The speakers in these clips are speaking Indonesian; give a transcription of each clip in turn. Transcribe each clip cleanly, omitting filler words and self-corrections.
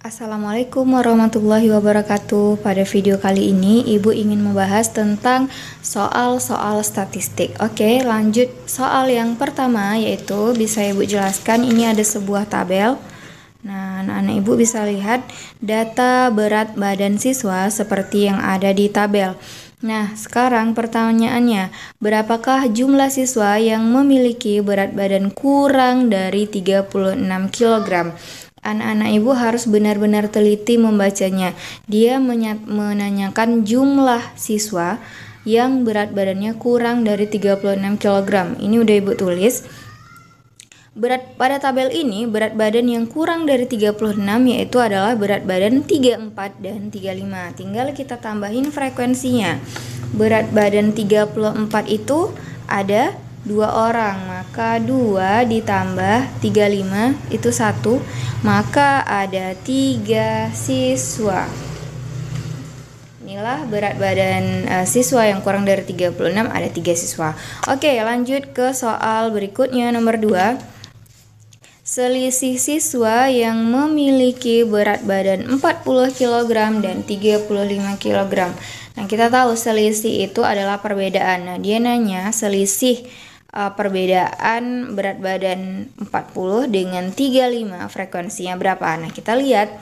Assalamualaikum warahmatullahi wabarakatuh. Pada video kali ini, Ibu ingin membahas tentang soal-soal statistik. Oke, lanjut soal yang pertama, yaitu bisa Ibu jelaskan, ini ada sebuah tabel. Nah, anak-anak Ibu bisa lihat data berat badan siswa seperti yang ada di tabel. Nah, sekarang pertanyaannya, berapakah jumlah siswa yang memiliki berat badan kurang dari 36 kg? Anak-anak Ibu harus benar-benar teliti membacanya. Dia menanyakan jumlah siswa yang berat badannya kurang dari 36 kg. Ini udah Ibu tulis. Pada tabel ini, berat badan yang kurang dari 36 yaitu adalah berat badan 34 dan 35. Tinggal kita tambahin frekuensinya. Berat badan 34 itu ada 2 orang, maka 2 ditambah 35 itu 1, maka ada 3 siswa. Inilah berat badan siswa yang kurang dari 36, ada 3 siswa. Oke, lanjut ke soal berikutnya, nomor 2. Selisih siswa yang memiliki berat badan 40 kg dan 35 kg. Nah, kita tahu selisih itu adalah perbedaan. Nah, dia nanya selisih perbedaan berat badan 40 dengan 35 frekuensinya berapa. Nah, kita lihat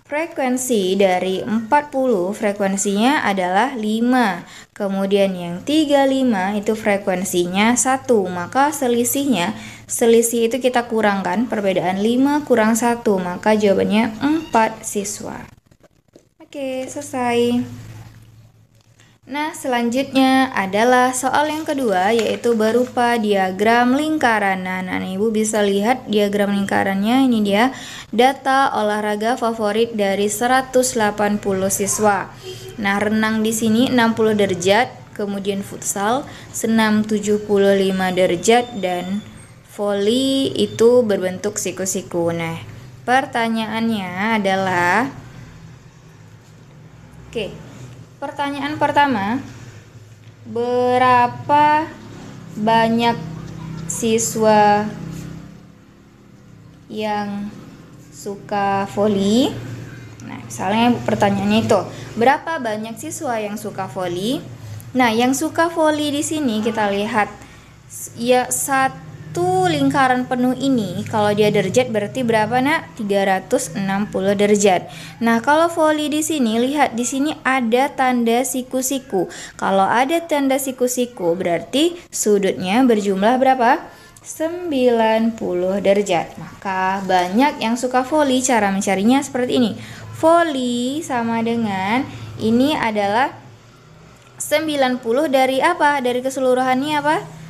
frekuensi dari 40 frekuensinya adalah 5. Kemudian yang 35 itu frekuensinya 1. Maka selisih itu kita kurangkan, perbedaan 5 kurang 1, maka jawabannya 4 siswa. Oke, selesai. Nah, selanjutnya adalah soal yang kedua, yaitu berupa diagram lingkaran. Nah, Ibu bisa lihat diagram lingkarannya. Ini dia data olahraga favorit dari 180 siswa. Nah, renang di sini 60 derajat, kemudian futsal senam 75 derajat, dan voli itu berbentuk siku-siku. Nah, pertanyaannya adalah pertanyaan pertama, berapa banyak siswa yang suka voli? Nah, misalnya pertanyaannya itu, berapa banyak siswa yang suka voli? Nah, yang suka voli di sini kita lihat ya, satu lingkaran penuh ini kalau dia derajat berarti berapa, Nak? 360 derajat. Nah, kalau voli di sini, lihat di sini ada tanda siku-siku. Kalau ada tanda siku-siku berarti sudutnya berjumlah berapa? 90 derajat. Maka banyak yang suka voli. Cara mencarinya seperti ini. Voli sama dengan ini adalah 90 dari apa? Dari keseluruhannya apa?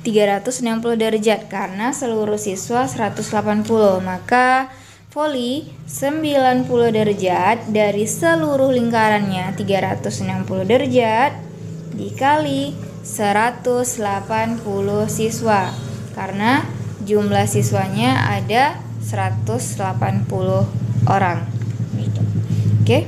360 derajat, karena seluruh siswa 180. Maka voli 90 derajat dari seluruh lingkarannya 360 derajat dikali 180 siswa, karena jumlah siswanya ada 180 orang. Oke.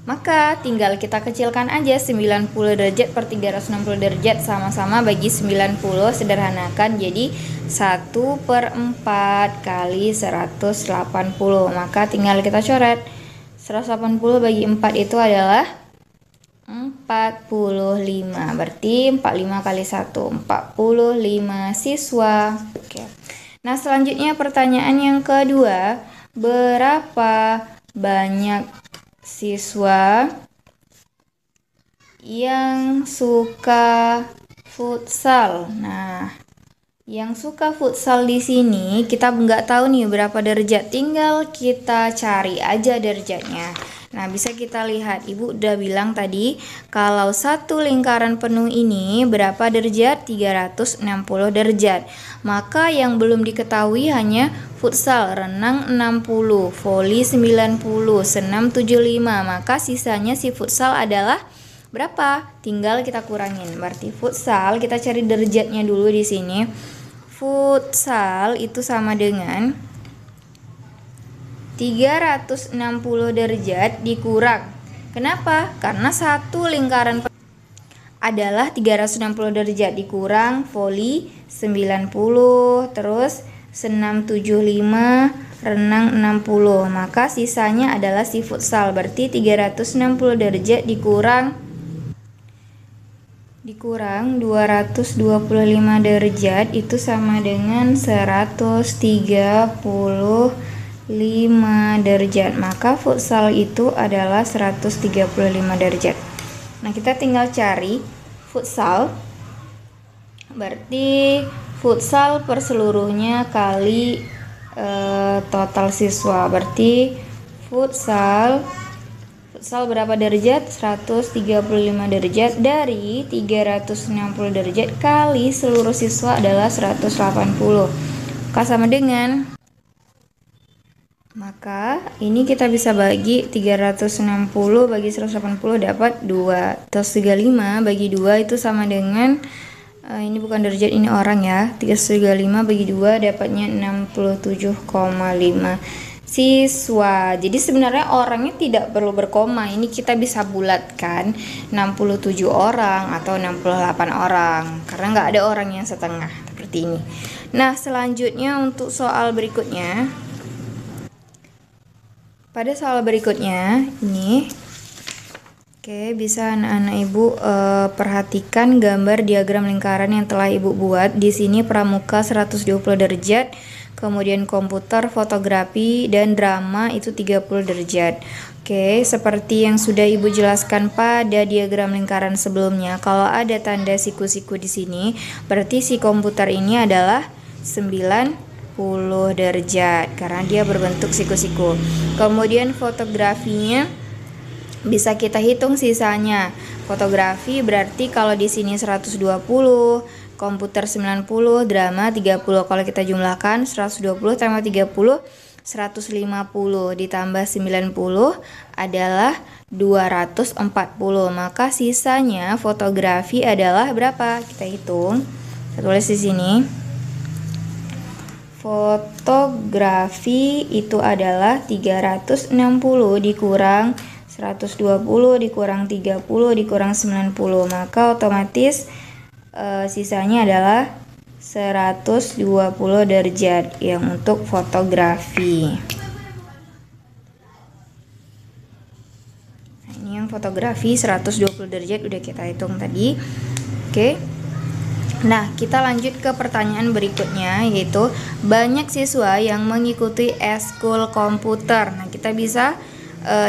Maka tinggal kita kecilkan aja 90 derajat per 360 derajat, sama-sama bagi 90, sederhanakan jadi 1/4 kali 180. Maka tinggal kita coret, 180 bagi 4 itu adalah 45. Berarti 45 kali 1, 45 siswa. Oke. Nah, selanjutnya pertanyaan yang kedua, berapa banyak siswa yang suka futsal? Nah, yang suka futsal di sini kita nggak tahu nih berapa derajat, tinggal kita cari aja derajatnya. Nah, bisa kita lihat, Ibu udah bilang tadi kalau satu lingkaran penuh ini berapa derajat? 360 derajat. Maka yang belum diketahui hanya futsal, renang 60, voli 90, senam 75. Maka sisanya si futsal adalah berapa? Tinggal kita kurangin. Berarti futsal, kita cari derajatnya dulu di sini. Futsal itu sama dengan 360 derajat dikurang. Kenapa? Karena satu lingkaran adalah 360 derajat dikurang voli 90, terus senam 75, renang 60. Maka sisanya adalah si futsal. Berarti 360 derajat dikurang 225 derajat itu sama dengan 135 derajat. Maka futsal itu adalah 135 derajat. Nah, kita tinggal cari futsal. Berarti futsal per seluruhnya kali total siswa. Berarti futsal berapa derajat? 135 derajat dari 360 derajat kali seluruh siswa adalah 180. Maka ini kita bisa bagi 360 bagi 180 dapat 2. 135 bagi 2 itu sama dengan ini bukan derajat, ini orang ya. 335 bagi 2 dapatnya 67,5 siswa. Jadi sebenarnya orangnya tidak perlu berkoma. Ini kita bisa bulatkan 67 orang atau 68 orang karena nggak ada orang yang setengah seperti ini. Nah, selanjutnya untuk soal berikutnya. Pada soal berikutnya ini, oke, bisa anak-anak ibu perhatikan gambar diagram lingkaran yang telah ibu buat. Di sini pramuka 120 derajat, kemudian komputer, fotografi, dan drama itu 30 derajat. Oke, seperti yang sudah ibu jelaskan pada diagram lingkaran sebelumnya, kalau ada tanda siku-siku di sini, berarti si komputer ini adalah 90 derajat karena dia berbentuk siku-siku. Kemudian fotografinya bisa kita hitung sisanya. Fotografi berarti kalau di sini 120, komputer 90, drama 30. Kalau kita jumlahkan 120 tambah 30 150 ditambah 90 adalah 240. Maka sisanya fotografi adalah berapa? Kita hitung. Kita tulis di sini. Fotografi itu adalah 360 dikurang 120 dikurang 30 dikurang 90. Maka otomatis sisanya adalah 120 derajat yang untuk fotografi. Nah, ini yang fotografi 120 derajat udah kita hitung tadi. Oke. Nah, kita lanjut ke pertanyaan berikutnya, yaitu banyak siswa yang mengikuti eskul komputer. Nah, kita bisa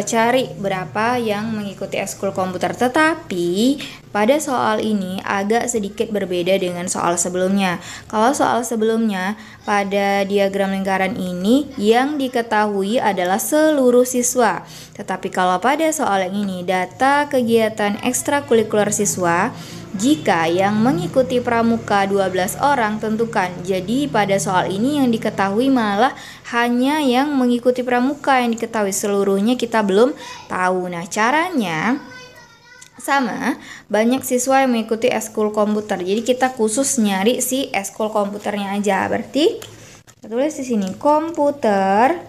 cari berapa yang mengikuti eskul komputer. Tetapi pada soal ini agak sedikit berbeda dengan soal sebelumnya. Kalau soal sebelumnya pada diagram lingkaran ini yang diketahui adalah seluruh siswa. Tetapi kalau pada soal yang ini data kegiatan ekstrakurikuler siswa, jika yang mengikuti pramuka 12 orang tentukan. Jadi pada soal ini yang diketahui malah hanya yang mengikuti pramuka yang diketahui, seluruhnya kita belum tahu. Nah, caranya sama, banyak siswa yang mengikuti eskul komputer. Jadi kita khusus nyari si eskul komputernya aja. Berarti kita tulis di sini komputer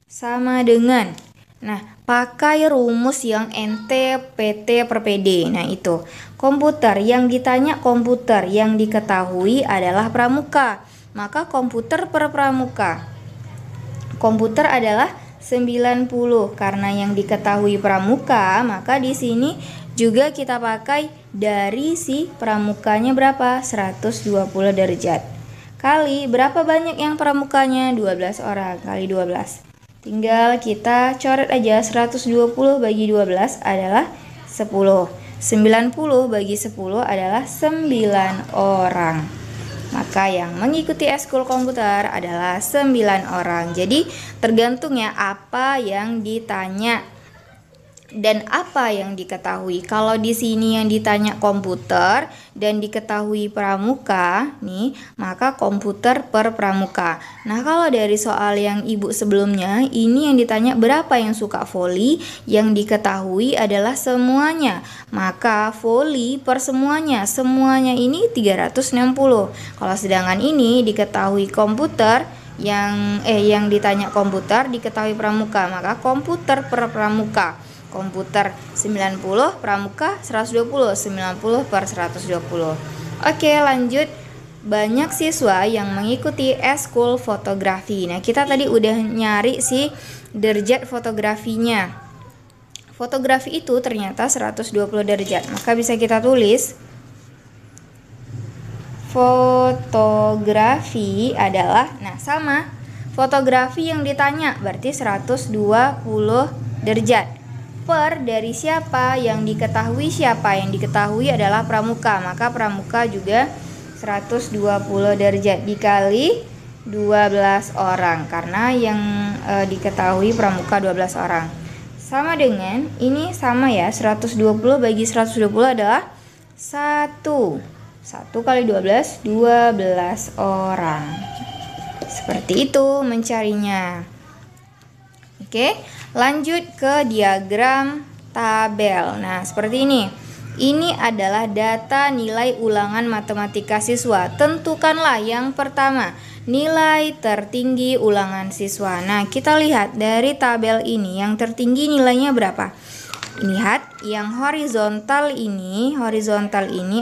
sama dengan, nah, pakai rumus yang NT PT per PD. Nah, itu komputer yang ditanya, komputer yang diketahui adalah pramuka. Maka komputer per pramuka, komputer adalah 90 karena yang diketahui pramuka, maka di sini juga kita pakai dari si pramukanya berapa? 120 derajat. Kali berapa banyak yang pramukanya? 12 orang kali 12. Tinggal kita coret aja, 120 bagi 12 adalah 10. 90 bagi 10 adalah 9 orang. Maka yang mengikuti eskul komputer adalah 9 orang. Jadi tergantung ya apa yang ditanya dan apa yang diketahui. Kalau di sini yang ditanya komputer dan diketahui pramuka nih, maka komputer per pramuka. Nah, kalau dari soal yang ibu sebelumnya, ini yang ditanya berapa yang suka voli, yang diketahui adalah semuanya. Maka voli per semuanya, semuanya ini 360. Kalau sedangkan ini diketahui komputer, yang ditanya komputer diketahui pramuka, maka komputer per pramuka. Komputer 90, pramuka 120, 90 per 120. Oke, lanjut banyak siswa yang mengikuti eskul fotografi. Nah, kita tadi udah nyari si derajat fotografinya. Fotografi itu ternyata 120 derajat. Maka bisa kita tulis fotografi adalah, nah sama, fotografi yang ditanya berarti 120 derajat. Per dari siapa, yang diketahui siapa, yang diketahui adalah pramuka, maka pramuka juga 120 derajat dikali 12 orang, karena yang diketahui pramuka 12 orang. Sama dengan, ini sama ya, 120 bagi 120 adalah 1. 1 kali 12, 12 orang. Seperti itu mencarinya. Oke, lanjut ke diagram tabel. Nah, seperti ini. Ini adalah data nilai ulangan matematika siswa. Tentukanlah yang pertama, nilai tertinggi ulangan siswa. Nah, kita lihat dari tabel ini, yang tertinggi nilainya berapa? Lihat, yang horizontal ini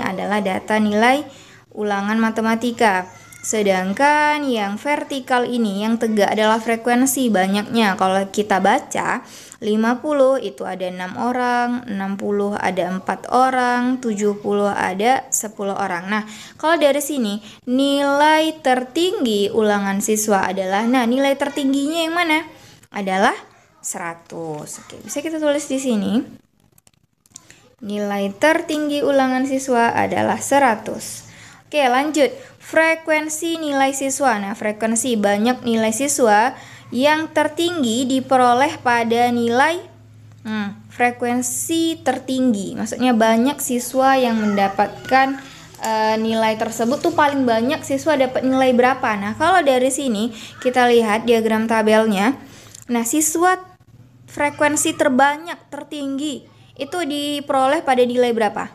adalah data nilai ulangan matematika. Sedangkan yang vertikal ini, yang tegak, adalah frekuensi banyaknya. Kalau kita baca, 50 itu ada 6 orang, 60 ada 4 orang, 70 ada 10 orang. Nah, kalau dari sini, nilai tertinggi ulangan siswa adalah, nah nilai tertingginya yang mana? Adalah 100. Oke, bisa kita tulis di sini. Nilai tertinggi ulangan siswa adalah 100. Oke, lanjut. Frekuensi nilai siswa. Nah, frekuensi banyak nilai siswa yang tertinggi diperoleh pada nilai frekuensi tertinggi. Maksudnya banyak siswa yang mendapatkan nilai tersebut tuh paling banyak siswa dapat nilai berapa. Nah, kalau dari sini kita lihat diagram tabelnya. Nah, siswa frekuensi terbanyak, tertinggi itu diperoleh pada nilai berapa?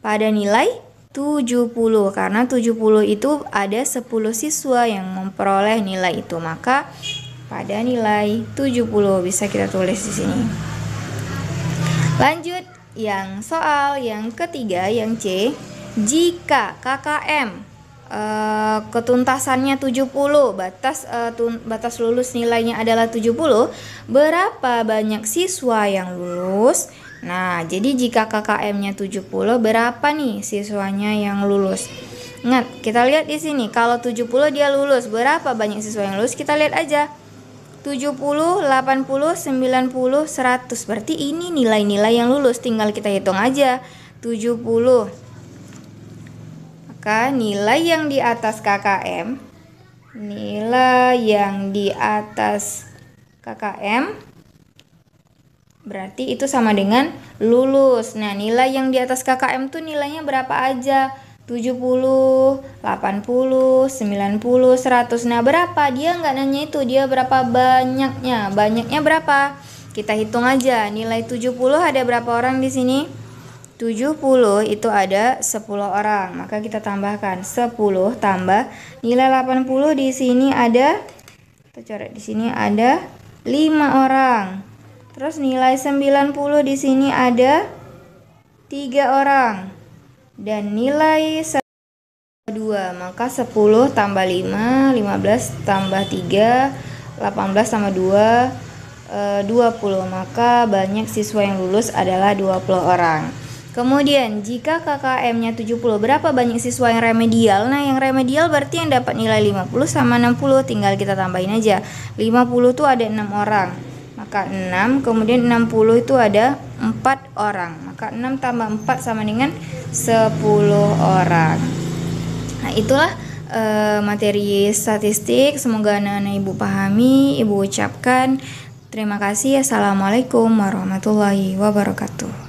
Pada nilai 70, karena 70 itu ada 10 siswa yang memperoleh nilai itu, maka pada nilai 70 bisa kita tulis di sini. Lanjut yang soal yang ketiga, yang C. Jika KKM ketuntasannya 70, batas lulus nilainya adalah 70, berapa banyak siswa yang lulus? Nah, jadi jika KKM-nya 70, berapa nih siswanya yang lulus? Ingat, kita lihat di sini, kalau 70 dia lulus, berapa banyak siswa yang lulus? Kita lihat aja. 70, 80, 90, 100. Berarti ini nilai-nilai yang lulus, tinggal kita hitung aja. 70. Maka nilai yang di atas KKM, berarti itu sama dengan lulus. Nah, nilai yang di atas KKM tuh nilainya berapa aja? 70, 80, 90, 100. Nah, berapa? Dia nggak nanya itu, dia berapa banyaknya. Banyaknya berapa? Kita hitung aja. Nilai 70 ada berapa orang di sini? 70 itu ada 10 orang. Maka kita tambahkan 10 tambah nilai 80 di sini ada, kita coret di sini ada 5 orang. Terus nilai 90 di sini ada 3 orang. Dan nilai 2, maka 10 tambah 5, 15 tambah 3, 18 tambah 2, 20. Maka banyak siswa yang lulus adalah 20 orang. Kemudian jika KKM-nya 70, berapa banyak siswa yang remedial? Nah, yang remedial berarti yang dapat nilai 50 sama 60, tinggal kita tambahin aja. 50 tuh ada 6 orang. Maka 6, kemudian 60 itu ada 4 orang. Maka 6 tambah 4 sama dengan 10 orang. Nah, itulah materi statistik. Semoga anak-anak ibu pahami, ibu ucapkan terima kasih. Assalamualaikum warahmatullahi wabarakatuh.